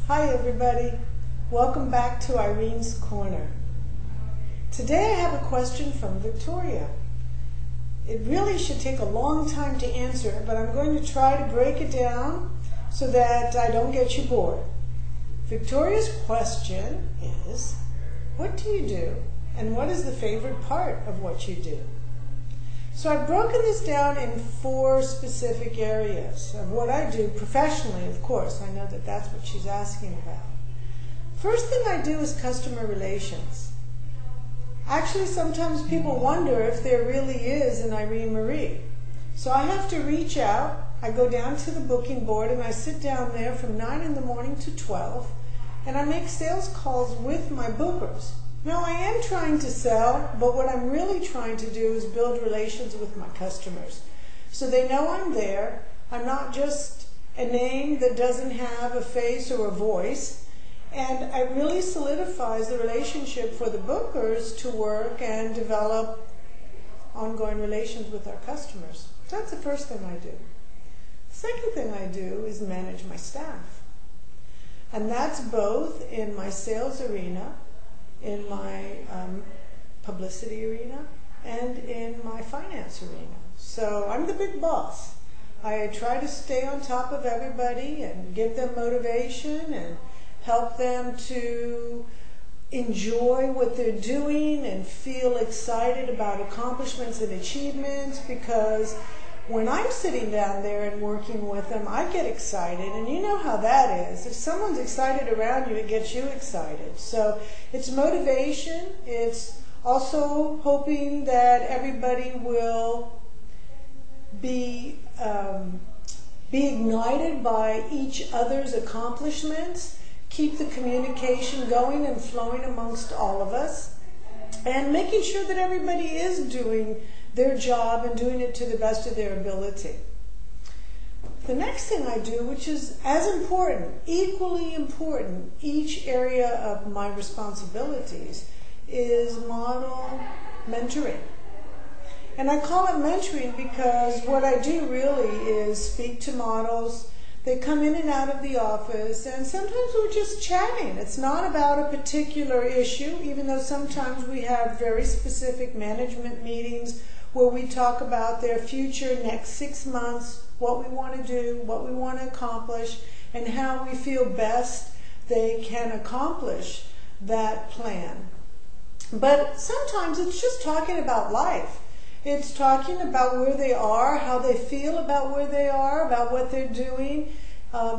Hi everybody, welcome back to Irene's Corner. Today I have a question from Victoria. It really should take a long time to answer it, but I'm going to try to break it down so that I don't get you bored. Victoria's question is, what do you do and what is the favorite part of what you do? So I've broken this down in 4 specific areas of what I do professionally, of course. I know that that's what she's asking about. First thing I do is customer relations. Actually, sometimes people wonder if there really is an Irene Marie. So I have to reach out. I go down to the booking board and I sit down there from 9 in the morning to 12 and I make sales calls with my bookers. Now, I am trying to sell, but what I'm really trying to do is build relations with my customers. So they know I'm there. I'm not just a name that doesn't have a face or a voice. And it really solidifies the relationship for the bookers to work and develop ongoing relations with our customers. So that's the first thing I do. The second thing I do is manage my staff. And that's both in my sales arena, in my publicity arena, and in my finance arena. So I'm the big boss. I try to stay on top of everybody and give them motivation and help them to enjoy what they're doing and feel excited about accomplishments and achievements, because when I'm sitting down there and working with them, I get excited, and you know how that is. If someone's excited around you, it gets you excited. So it's motivation. It's also hoping that everybody will be ignited by each other's accomplishments, keep the communication going and flowing amongst all of us, and making sure that everybody is doing their job and doing it to the best of their ability. The next thing I do, which is as important, equally important, each area of my responsibilities, is model mentoring. And I call it mentoring because what I do really is speak to models. They come in and out of the office, and sometimes we're just chatting. It's not about a particular issue, even though sometimes we have very specific management meetings where we talk about their future next 6 months, what we want to do, what we want to accomplish, and how we feel best they can accomplish that plan. But sometimes it's just talking about life. It's talking about where they are, how they feel about where they are, about what they're doing,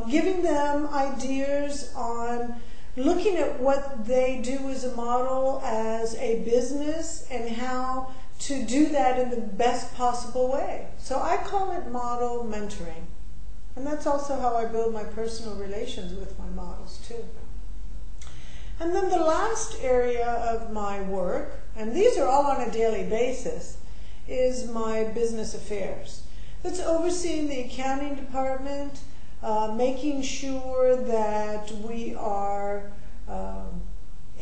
giving them ideas on looking at what they do as a model, as a business, and how to do that in the best possible way. So I call it model mentoring. And that's also how I build my personal relations with my models too. And then the last area of my work, and these are all on a daily basis, is my business affairs. That's overseeing the accounting department, making sure that we are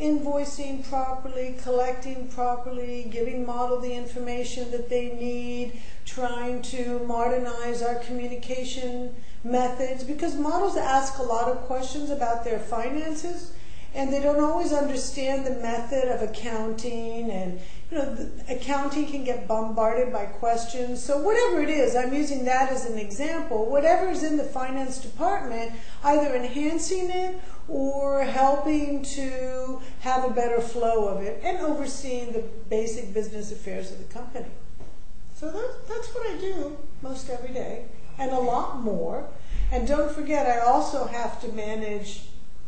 invoicing properly, collecting properly, giving model the information that they need, trying to modernize our communication methods, because models ask a lot of questions about their finances and they don't always understand the method of accounting, and the accounting can get bombarded by questions. So whatever it is, I'm using that as an example, whatever is in the finance department, either enhancing it or helping to have a better flow of it, and overseeing the basic business affairs of the company. So that's what I do most every day, and a lot more. And don't forget, I also have to manage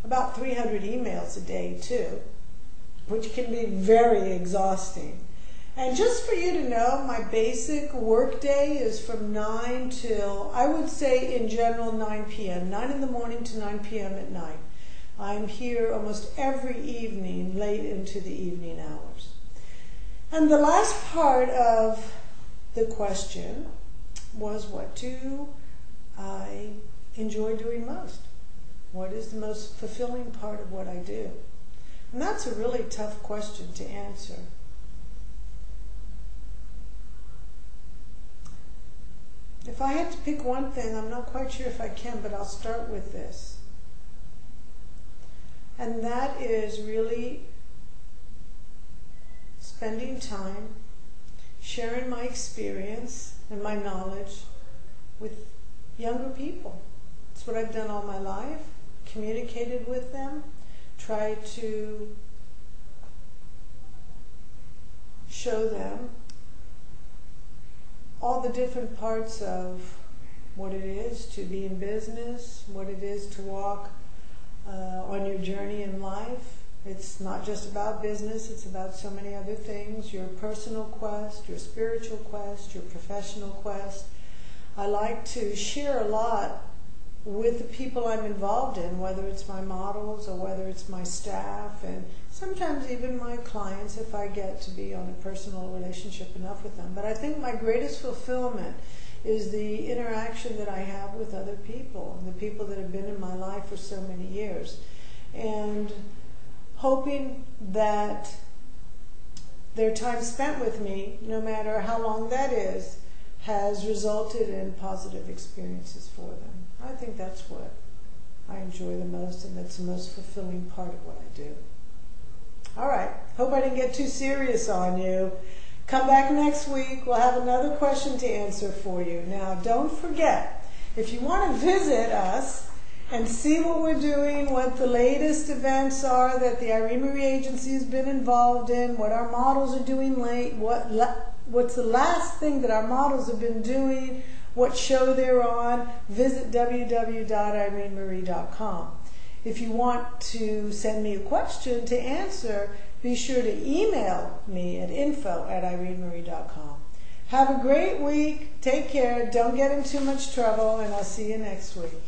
about 300 emails a day too, which can be very exhausting. And just for you to know, my basic work day is from 9 till, I would say in general, 9 p.m., 9 in the morning to 9 p.m. at night. I'm here almost every evening, late into the evening hours. And the last part of the question was, what do I enjoy doing most? What is the most fulfilling part of what I do? And that's a really tough question to answer. If I had to pick one thing, I'm not quite sure if I can, but I'll start with this. And that is really spending time sharing my experience and my knowledge with younger people. It's what I've done all my life, communicated with them, tried to show them all the different parts of what it is to be in business, what it is to walk on your journey in life. It's not just about business, it's about so many other things, your personal quest, your spiritual quest, your professional quest. I like to share a lot with the people I'm involved in, whether it's my models or whether it's my staff, and sometimes even my clients if I get to be on a personal relationship enough with them. But I think my greatest fulfillment is the interaction that I have with other people, the people that have been in my life for so many years, and hoping that their time spent with me, no matter how long that is, has resulted in positive experiences for them. I think that's what I enjoy the most, and that's the most fulfilling part of what I do. All right, hope I didn't get too serious on you. Come back next week. We'll have another question to answer for you. Now, don't forget, if you want to visit us and see what we're doing, what the latest events are that the Irene Marie Agency has been involved in, what our models are doing what's the last thing that our models have been doing, what show they're on, visit www.irenemarie.com. If you want to send me a question to answer, be sure to email me at info@irenemarie.com. Have a great week. Take care. Don't get in too much trouble, and I'll see you next week.